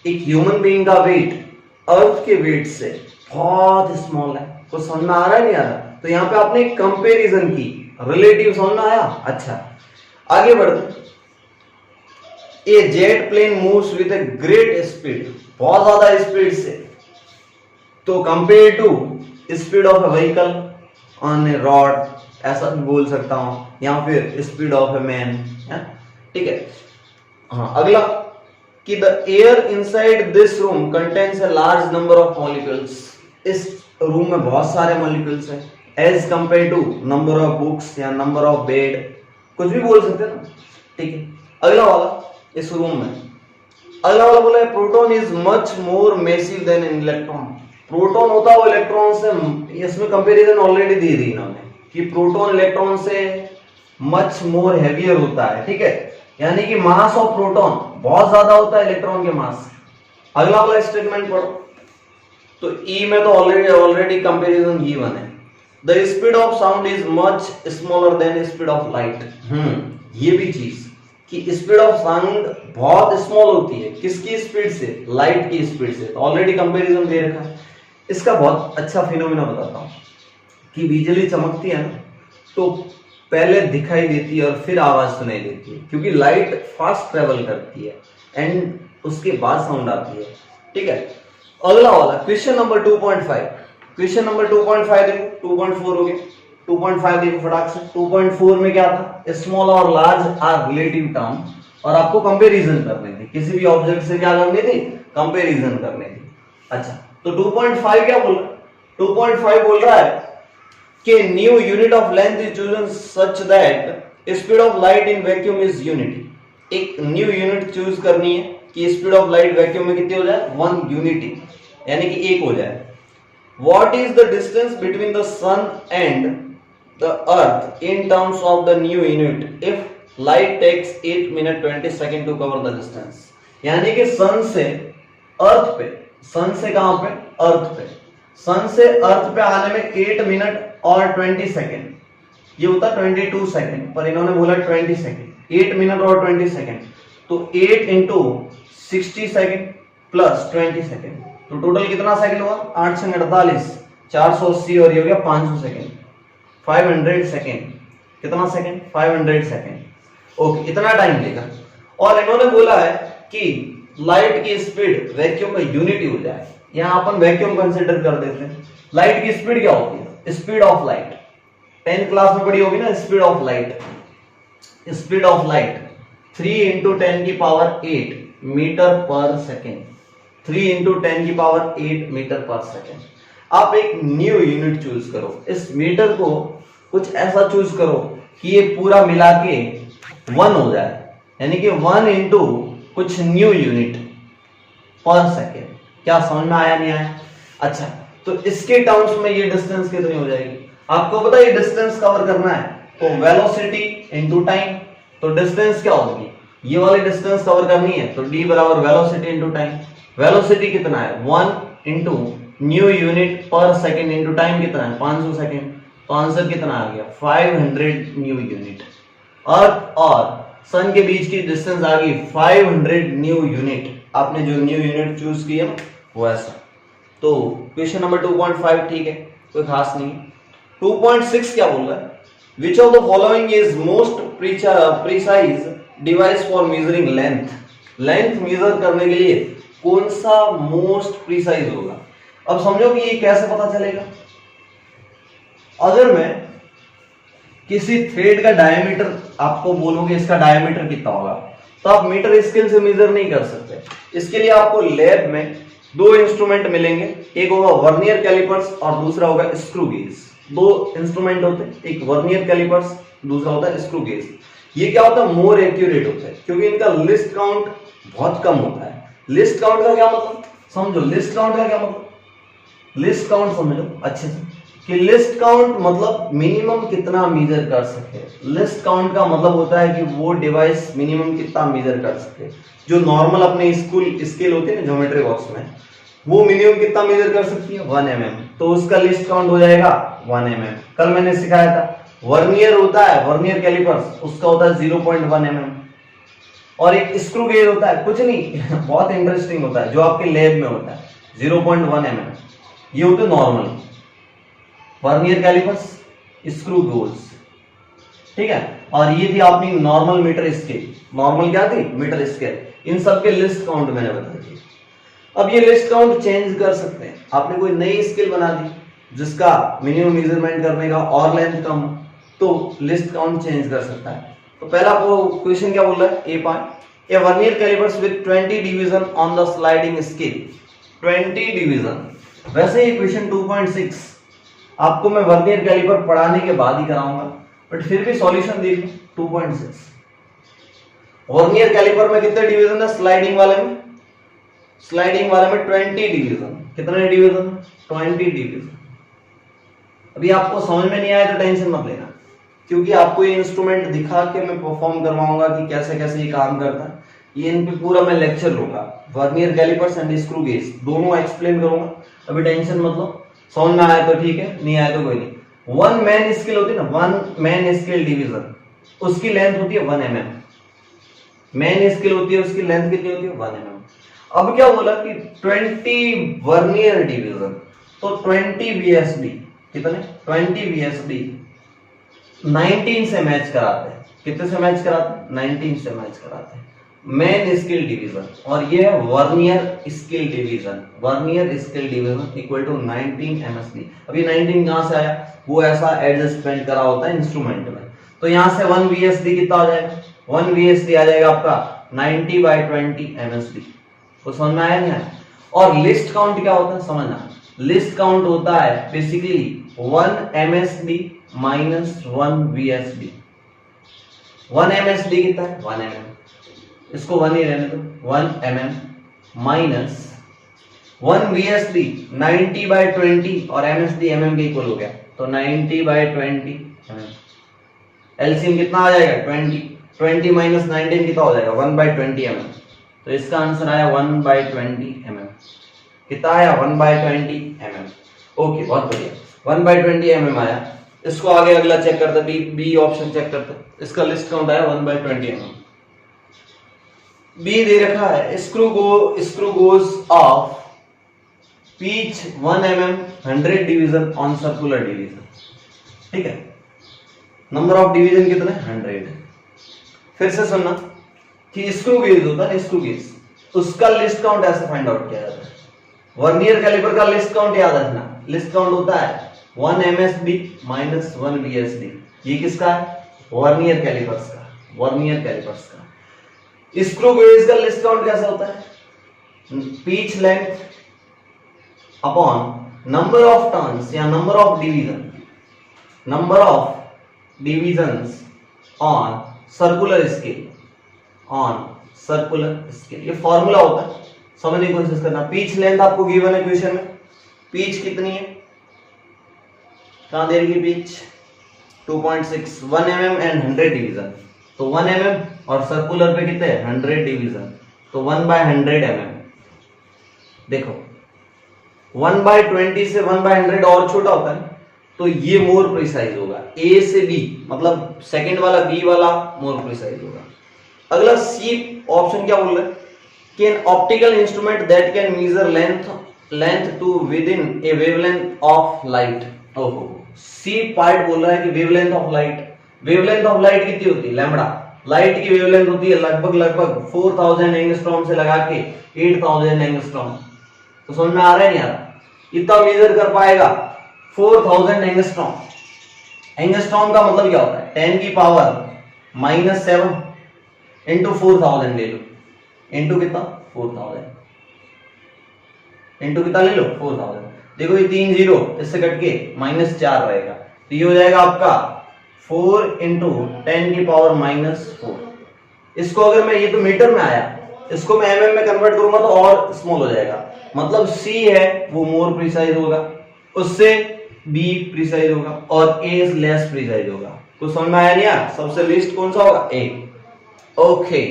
A: एक ह्यूमन बीइंग का वेट अर्थ के वेट से बहुत स्मॉल है। तो समझ में आ रहा है नहीं आ रहा? तो यहां पे आपने कंपैरिजन की, रिलेटिव समझ में आया? अच्छा, आगे बढ़ते। A jet plane moves with a great speed, बहुत ज्यादा स्पीड से। तो compare to speed of a vehicle on a road, ऐसा भी बोल सकता हूं, या फिर स्पीड ऑफ ए मैन, ठीक है। हाँ, अगला कि the air inside this room contains a large number of molecules. इस रूम में बहुत सारे मॉलिक्यूल्स हैं, as compare to number of books या नंबर ऑफ बेड, कुछ भी बोल सकते हैं ना, ठीक है। अगला वाला, इस रूम में अगला वाला बोला है proton is much more massive than electron. Proton होता है वो इलेक्ट्रॉन से, इसमें कंपैरिजन ऑलरेडी दे दी इन्होंने कि प्रोटॉन इलेक्ट्रॉन से मच मोर हैवियर होता है, ठीक है। यानी कि मास ऑफ प्रोटॉन बहुत ज्यादा होता है इलेक्ट्रॉन के मास से। अगला वाला स्टेटमेंट पढ़ो। तो ई में तो ऑलरेडी कंपैरिजन गिवन है। The speed of sound is much smaller than speed of light. ये भी चीज कि स्पीड ऑफ साउंड बहुत स्मॉल होती है, किसकी स्पीड से? लाइट की स्पीड से। तो ऑलरेडी कंपैरिजन दे रखा है। इसका बहुत अच्छा फिनोमेना बताता हूं कि बिजली चमकती है ना, तो पहले दिखाई देती है और फिर आवाज सुनाई देती है, क्योंकि लाइट फास्ट ट्रेवल करती है एंड उसके बाद साउंड आती है, ठीक है। अगला वाला क्वेश्चन नंबर 2.5। क्वेश्चन नंबर 2.5 देखो, 2.4 हो गया, 2.5 देखो फटाक से। 2.4 में क्या था? स्मॉल और लार्ज आर रिलेटिव टर्म, और आपको कंपैरिजन करनी थी, किसी भी ऑब्जेक्ट से क्या करनी थी? कंपैरिजन करनी थी। अच्छा, तो 2.5 क्या बोल रहा है? 2.5 बोल रहा है कि new unit of length is chosen such that speed of light in vacuum is unity. एक न्यू यूनिट चूज करनी है कि स्पीड ऑफ लाइट वैक्यूम में कितनी हो जाए? 1 यूनिटी, यानी कि 1 हो जाए। What is the distance between the sun and the earth in terms of the new unit if light takes 8 minute 20 second to cover the distance. यानी कि सन से अर्थ पे, सन से कहां पे? अर्थ पे। सन से अर्थ पे आने में 8 मिनट और 20 सेकंड, ये होता 22 सेकंड, पर इन्होंने बोला 20 सेकंड। 8 मिनट और 20 सेकंड, तो 8 इंटू 60 सेकंड प्लस 20 सेकंड, तो टोटल कितना सेकंड हुआ? 8 से 48, 480, और ये हो गया 500 सेकंड, 500 सेकंड। कितना सेकंड? 500 सेकंड। ओके, इतना टाइम लेगा। और इन्होंने बोला है कि लाइट की स्पीड वैक्यूम का यूनिट ही हो जाए। यहां अपन वैक्यूम कंसिडर कर देते हैं। लाइट की स्पीड क्या होती है? Speed of light 10th class में पढ़ी होगी ना, speed of light. Speed of light 3 into 10 की power 8 metre per second. 3 into 10 की पावर 8 मीटर पर सेकेंड। आप एक न्यू यूनिट चूज करो। इस मीटर को कुछ ऐसा चूज करो कि ये पूरा मिला के 1 हो जाए, यानी कि 1 इंटू कुछ न्यू यूनिट पर सेकेंड। क्या समझ में आया नहीं आया? अच्छा, तो इसके टर्म्स में ये डिस्टेंस कितनी हो जाएगी? आपको पता है ये डिस्टेंस कवर करना है तो वेलोसिटी इंटू टाइम। तो डिस्टेंस क्या होगी? ये वाली डिस्टेंस कवर करनी है तो d बराबर वेलोसिटी इंटू टाइम। वेलोसिटी कितना है? 1 इंटू न्यू यूनिट पर सेकेंड इंटू टाइम कितना है? 500 सेकेंड। तो आंसर कितना आ गया? 500 न्यू यूनिट। अर्थ और सन के बीच की डिस्टेंस आ गई 500 न्यू यूनिट। आपने जो न्यू यूनिट चूज किया वो ऐसा। तो क्वेश्चन नंबर 2.5 ठीक है, कोई खास नहीं। 2.6 क्या बोल रहा है? Which of the following is most precise device for measuring length. Length major करने के लिए कौन सा मोस्ट प्रिसाइज होगा? अब समझो कि ये कैसे पता चलेगा। अगर मैं किसी थ्रेड का डायमीटर आपको बोलूंगी इसका डायमीटर कितना होगा, तो आप मीटर स्केल से मेजर नहीं कर सकते। इसके लिए आपको लैब में दो इंस्ट्रूमेंट मिलेंगे, एक होगा वर्नियर कैलिपर्स और दूसरा होगा स्क्रू गेज। दो इंस्ट्रूमेंट होते हैं, एक वर्नियर कैलिपर्स, दूसरा होता है स्क्रू गेज। ये क्या होता है? मोर एक्यूरेट होता है क्योंकि इनका लिस्ट काउंट बहुत कम होता है। लिस्ट काउंट का क्या मतलब समझो? लिस्ट काउंट का क्या मतलब? लिस्ट काउंट समझो अच्छे से कि लिस्ट काउंट मतलब मिनिमम कितना मेजर कर सके। लिस्ट काउंट का मतलब होता है कि वो डिवाइस मिनिमम कितना मेजर कर सके। जो नॉर्मल अपने स्कूल स्केल होती है ना ज्योमेट्री बॉक्स में, वो मिनिमम कितना मेजर कर सकती है? 1 mm। तो उसका लिस्ट काउंट हो जाएगा 1 mm। कल मैंने सिखाया था वर्नियर होता है, वर्नियर कैलिपर्स, उसका होता है 0.1 mm। और एक स्क्रू गेज होता है, कुछ नहीं बहुत इंटरेस्टिंग होता है, जो आपके लैब में होता है 0.1 mm। ये होते normal vernier callipers, screw gauge, ठीक है। और ये थी अपनी नॉर्मल मीटर स्केल। नॉर्मल क्या थी? Metre scale. इन सब के लिस्ट काउंट मैंने बता दी। अब ये लिस्ट काउंट चेंज कर सकते हैं। आपने कोई नई स्केल बना दी जिसका मिनिमम मेजरमेंट करने का और लेंथ कम, तो लिस्ट काउंट चेंज कर सकता है। तो पहला आपको क्वेश्चन क्या बोल रहा है? A point, a vernier callipers with 20 division on the sliding scale. 20 division. वैसे ये क्वेश्चन 2.6 आपको मैं वर्नियर कैलिपर पढ़ाने के बाद ही कराऊंगा, बट फिर भी सॉल्यूशन देख लो। 2.6 वर्नियर कैलिपर में कितने डिवीजन है? स्लाइडिंग वाले में, स्लाइडिंग वाले में 20 डिवीजन। कितने डिवीजन? 20 डिवीजन। अभी आपको समझ में नहीं आया तो टेंशन मत लेना, क्योंकि आपको ये इंस्ट्रूमेंट दिखा के मैं परफॉर्म करवाऊंगा कि कैसे कैसे ये काम करता है। ये इन पे पूरा मैं लेक्चर लूंगा, vernier callipers and screw gauge दोनों एक्सप्लेन करूंगा। अभी टेंशन मत लो, समझ में आया तो ठीक है, नहीं आया तो कोई नहीं। 1 मैन स्केल होती है ना, 1 मैन स्केल डिवीजन, उसकी लेंथ होती है 1 mm। मैन स्केल होती है, उसकी लेंथ कितनी होती है? 1 mm। अब क्या बोला कि 20 वर्नियर डिवीजन, तो 20 VSD कितने? 20 VSD 19 से मैच कराते हैं। कितने से मैच कराते हैं? 19 से मैच कराते हैं मैन स्केल डिवीजन। और ये है vernier scale division. Vernier scale division equal to 19 MSD। अभी 19 कहां से आया? वो ऐसा एडजस्टमेंट करा होता है इंस्ट्रूमेंट में। तो यहां से 1 VSD कितना आ जाएगा? 1 VSD आ जाएगा आपका 90/20 MSD। तो समझ में आया नहीं आया? और लिस्ट काउंट क्या होता है समझना। लिस्ट काउंट होता है basically 1 MSD minus 1 VSD। 1 MSD कितना है? 1 mm। इसको 1 ही रहने दो, 1 mm माइनस 1 VSD 90/20 और MSD mm के इक्वल हो गया, तो 90/20 mm। एलसीएम कितना आ जाएगा? 20। 20 माइनस 19 कितना हो जाएगा? 1/20 mm। तो इसका आंसर आया 1/20 mm। कितना आया? 1/20 mm। ओके, बहुत बढ़िया, 1/20 mm आया। इसको आगे अगला चेक करते, बी ऑप्शन चेक करते। इसका लिस्ट काउंट आया 1/20 mm। बी दे रखा है screw goes off pitch 1 mm 100 division on circular division, ठीक है। नंबर ऑफ डिवीजन कितने? 100। फिर से सुनना कि स्क्रू गेज होता है, स्क्रू गेज उसका लिस्ट काउंट ऐसे फाइंड आउट किया जाता है। वर्नियर कैलिपर का लिस्ट काउंट याद रखना, लिस्ट काउंट होता है 1 MSD माइनस 1 VSD। ये किसका है? वर्नियर कैलिपर्स का, वर्नियर कैलिपर्स का। स्क्रू गेज का लिस्ट काउंट कैसा होता है? Pitch length upon number of turns या number of division, number of divisions on circular scale, on circular scale. ये फॉर्मूला होता है, समझने की कोशिश करना। पिच लेंथ आपको गिवन है क्वेश्चन में, पिच कितनी है, कहां दे रही है पिच? 2.6, 1 mm and 100 division. तो 1 mm और सर्कुलर पे कितने? 100 डिवीजन, तो 1/100 mm। देखो 1/20 से 1/100 और छोटा होता है, तो ये मोर प्रिसाइज होगा। ए से बी मतलब सेकंड वाला, बी वाला मोर प्रिसाइज होगा। अगला सी ऑप्शन क्या बोल रहा है कि an optical instrument that can measure length to within a wavelength of light. ओहो, सी पार्ट बोल रहा है कि wavelength of light. Wavelength of light कितनी होती है? लैम्बडा। लाइट की वेवलेंथ होती है लगभग 4000 एंगस्ट्रॉम से लगा के 8000 एंगस्ट्रॉम। तो समझ में आ रहा है नहीं आ रहा? इतना मेजर कर पाएगा 4000 एंगस्ट्रॉम। एंगस्ट्रॉम का मतलब क्या होता है? 10 की पावर -7 इंटू 4000 ले लो, इंटू कितना? 4000 इंटू कितना ले लो? 4000। देखो ये 3 जीरो इससे कट के -4 रहेगा, तो ये हो जाएगा आपका 4 इंटू 10 की पावर -4। इसको अगर मैं, ये तो मीटर में आया, इसको मैं mm में कन्वर्ट करूंगा तो और स्मॉल हो जाएगा। मतलब C है वो मोर प्रिसाइज होगा, उससे B प्रिसाइज होगा और A लेस प्रिसाइज होगा। तो समझ में आया नहीं आया? सबसे लीस्ट कौन सा होगा? A। Okay,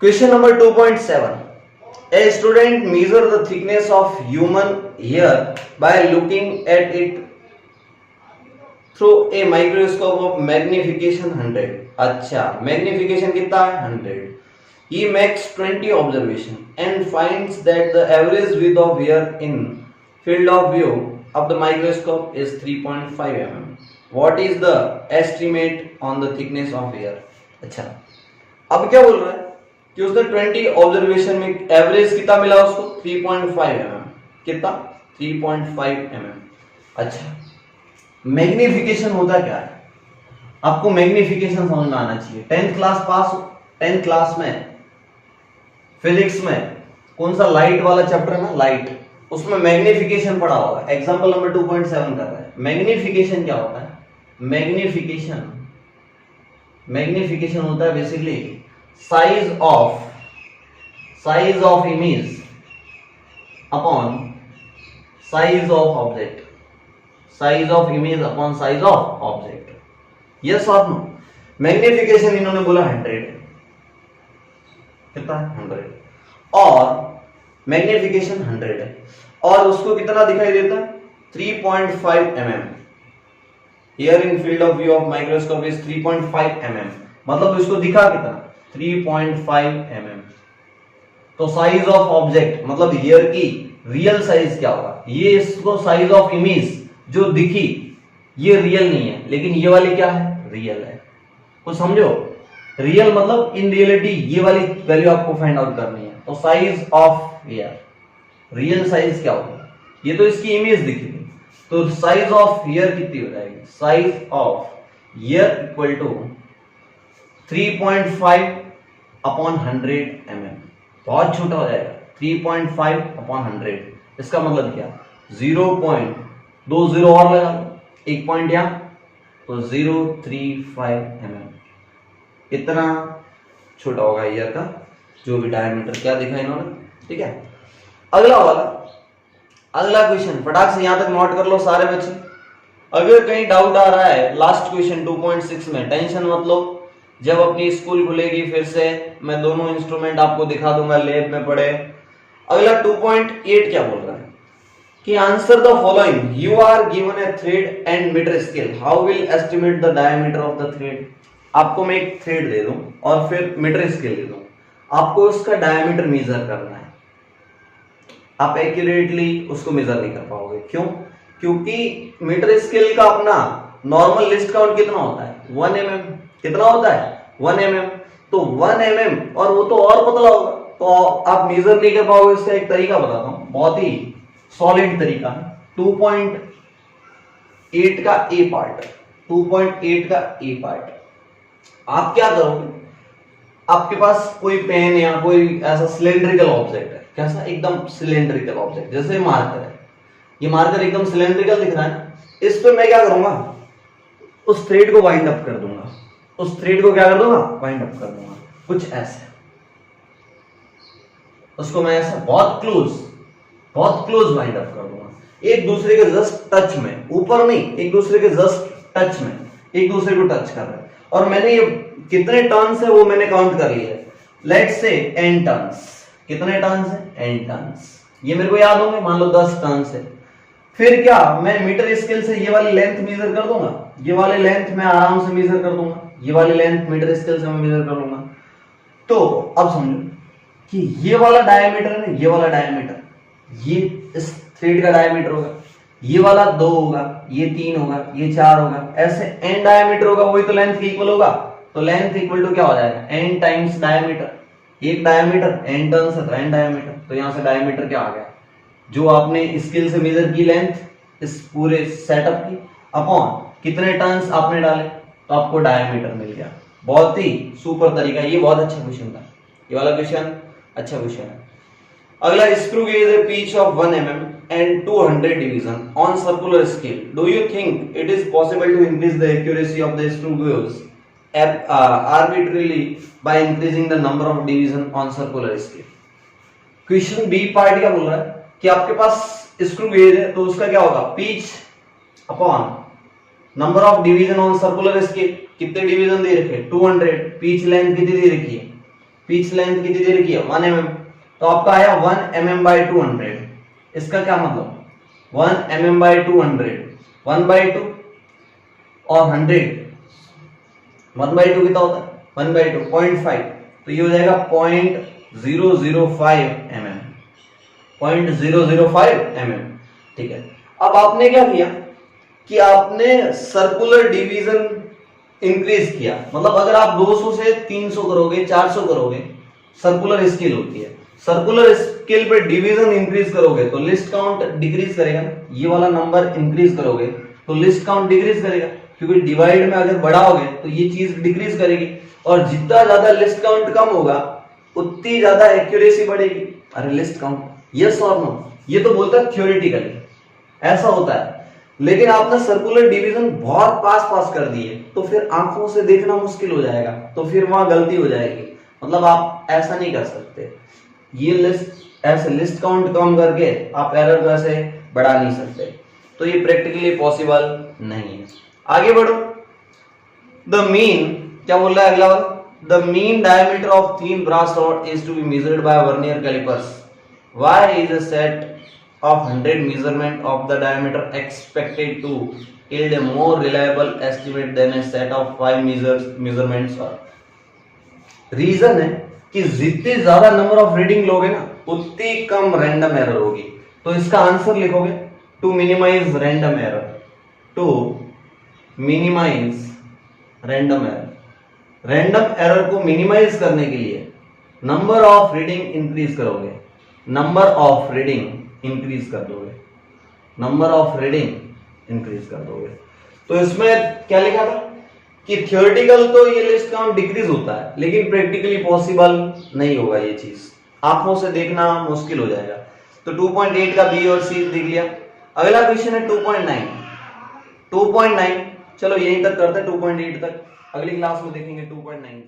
A: question number 2.7। A student measure the thickness of human hair by looking at it through a microscope of magnification 100। अच्छा, मैग्निफिकेशन कितना है? 100। He makes 20 observation and finds that the average width of hair in field of view of the microscope is 3.5 mm. What is the estimate on the thickness of hair? अच्छा, अब क्या बोल रहा है कि उसने 20 ऑब्जर्वेशन में एवरेज कितना मिला उसको? 3.5 mm। कितना? 3.5 mm। अच्छा, मैग्निफिकेशन होता क्या है? आपको मैग्निफिकेशन समझ में आना चाहिए। 10th क्लास पास हो, 10th क्लास में फिजिक्स में कौन सा लाइट वाला चैप्टर है ना, लाइट, उसमें मैग्निफिकेशन पढ़ा होगा। एग्जांपल नंबर 2.7 कर रहा है। मैग्निफिकेशन क्या होता है? मैग्निफिकेशन होता है basically size of image upon size of object, size of image upon size of object. Yes और नो? मैग्निफिकेशन इन्होंने बोला 100, कितना है? 100। और मैग्निफिकेशन 100 है और उसको कितना दिखाई देता है? 3.5 mm। Here in field of view of microscope is 3.5 mm। मतलब इसको दिखा कितना? 3.5 mm। तो साइज ऑफ ऑब्जेक्ट मतलब हियर की रियल साइज क्या होगा? ये इसको साइज ऑफ इमेज जो दिखी ये रियल नहीं है, लेकिन ये वाली क्या है? रियल है। कुछ समझो? रियल मतलब इन रियलिटी ये वाली वैल्यू आपको फाइंड आउट करनी है। तो size of hair, real size क्या होगा? ये तो इसकी इमेज दिखी थी, तो साइज ऑफ हेयर कितनी हो जाएगी? Size of hair equal to 3.5 upon 100 mm। बहुत छोटा हो जाएगा, 3.5 अपॉन 100। इसका मतलब क्या? 0.20 और लगा लो, एक पॉइंट यहां, तो 035 mm। इतना छोटा होगा ईयर का जो भी डायमीटर। क्या दिखा इन्होंने? ठीक है, अगला वाला, अगला क्वेश्चन फटाक से यहां तक नोट कर लो सारे बच्चे। अगर कहीं डाउट आ रहा है लास्ट क्वेश्चन 2.6 में, टेंशन मत लो, जब अपनी स्कूल खुलेगी फिर से मैं दोनों इंस्ट्रूमेंट आपको दिखा दूंगा, लैब में पड़े। अगला 2.8 क्या बोल रहा है कि answer the following, you are given a thread and metre scale, how will estimate the diameter of the thread. आपको मैं एक थ्रेड दे दूं और फिर मीटर स्केल दे दूं, आपको उसका डायमीटर मेजर करना है। आप एक्यूरेटली उसको मेजर नहीं कर पाओगे। क्यों? क्योंकि मीटर स्केल का अपना नॉर्मल लिस्ट काउंट कितना होता है? 1 mm। कितना होता है? 1 mm। तो 1 mm और वो तो और पतला होगा, तो आप मेजर नहीं कर पाओगे। इसका एक तरीका बताता हूं, बहुत ही सॉलिड तरीका है। 2.8 का ए पार्ट, 2.8 का ए पार्ट आप क्या करोगे, आपके पास कोई पेन या कोई ऐसा सिलेंड्रिकल ऑब्जेक्ट है, कैसा एकदम सिलेंड्रिकल ऑब्जेक्ट, जैसे मार्कर है, ये मार्कर एकदम सिलेंड्रिकल दिख रहा है, इस पे मैं क्या करूंगा, उस थ्रेड को वाइंड अप कर दूंगा, उस थ्रेड को क्या कर दूंगा, वाइंड अप कर दूंगा, कुछ ऐसे, उसको मैं ऐसा बहुत क्लोज वाइंड अप कर दूंगा, एक दूसरे के जस्ट टच में, ऊपर नहीं, एक दूसरे के जस्ट टच में, एक दूसरे को टच कर रहे हैं। और मैंने ये कितने टर्न्स है वो मैंने काउंट कर लिया है, लेट्स से n टर्न्स, कितने टर्न्स है, n टर्न्स, ये मेरे को याद होंगे, मान लो 10 टर्न्स है। फिर क्या, मैं मीटर स्केल से ये वाली लेंथ मेजर कर दूंगा, ये वाली लेंथ मैं आराम से मेजर कर दूंगा, ये वाली लेंथ मीटर स्केल से मैं मेजर कर लूंगा। तो अब समझो कि ये वाला डायमीटर है ना, ये वाला डायमीटर, ये इस थ्रेड का डायमीटर होगा, ये वाला 2 होगा, ये 3 होगा, ये 4 होगा, ऐसे n डायमीटर होगा, वही तो लेंथ के इक्वल होगा। तो लेंथ इक्वल टू क्या हो जाएगा, n टाइम्स डायमीटर, एक डायमीटर n टर्न्स है तो n डायमीटर, तो यहां से डायमीटर क्या आ गया, जो आपने स्केल से मेजर की लेंथ इस पूरे सेटअप की अपॉन कितने टर्न्स आपने डाले, तो आपको डायमीटर मिल गया। बहुत ही सुपर तरीका, ये बहुत अच्छा क्वेश्चन था, ये वाला क्वेश्चन अच्छा क्वेश्चन है। अगला, स्क्रू गेज है pitch of 1 mm and 200 division on circular scale. Do you think it is possible to increase the accuracy of the screw gauge arbitrarily by increasing the number of division on circular scale? Question B part क्या बोल रहा है कि आपके पास screw gauge है, तो उसका क्या होगा, pitch upon number of division on circular scale, कितने डिवीजन दे रखे, 200, पिच लेंथ कितनी दे रखी है, पिच लेंथ कितनी दे रखी है, 1 mm, तो आपका आया 1 mm by 200। इसका क्या मतलब, 1 mm by 200, 1 by 2 और 100, 1 by 2 कितना होता है, 1 by 2 0.5, तो ये हो जाएगा 0.005 mm, 0.005 mm। ठीक है, अब आपने क्या किया कि आपने सर्कुलर डिवीजन इंक्रीज किया, मतलब अगर आप 200 से 300 करोगे, 400 करोगे, सर्कुलर स्केल होती है, सर्कुलर स्केल पे डिवीजन इंक्रीज करोगे तो लिस्ट काउंट डिक्रीज करेगा, ये वाला नंबर इंक्रीज करोगे तो लिस्ट काउंट डिक्रीज करेगा, क्योंकि डिवाइड में अगर बढ़ाओगे तो ये चीज डिक्रीज करेगी, और जितना ज्यादा लिस्ट काउंट कम होगा उतनी ज्यादा एक्यूरेसी बढ़ेगी। अरे लिस्ट काउंट, यस और नो, ये तो बोलता है थ्योरेटिकली ऐसा होता है, लेकिन आपने सर्कुलर डिवीजन बहुत पास कर दिए तो फिर आंखों से देखना मुश्किल हो जाएगा, तो फिर वहां गलती हो जाएगी। मतलब आप ऐसा नहीं कर सकते, ये लिस्ट ऐसे लिस्ट काउंट कम करके आप एरर को ऐसे बढ़ा नहीं सकते, तो ये प्रैक्टिकली पॉसिबल नहीं है। आगे बढ़ो, द मीन क्या बोल रहा है अगला वाला, the mean diameter of thin brass rod is to be measured by vernier callipers, why is a set of 100 measurement of the diameter expected to yield a more reliable estimate than a set of 5 measurements are? Reason है कि जितने ज्यादा number of reading लोगे ना उतनी कम random error होगी। तो इसका आंसर लिखोगे to minimise random error, to minimise random error. Random error को मिनिमाइज करने के लिए नंबर ऑफ रीडिंग इंक्रीज करोगे, नंबर ऑफ रीडिंग इंक्रीज कर दोगे, नंबर ऑफ रीडिंग इंक्रीज कर दोगे। तो इसमें क्या लिखा था कि थियोरेटिकल तो ये लिस्ट काउंट डिक्रीज होता है, लेकिन प्रैक्टिकली पॉसिबल नहीं होगा, ये चीज आंखों से देखना मुश्किल हो जाएगा। तो 2.8 का बी और सी देख लिया। अगला क्वेश्चन है 2.9। 2.9 चलो यहीं तक करते हैं, 2.8 तक अगली क्लास में देखेंगे 2.9।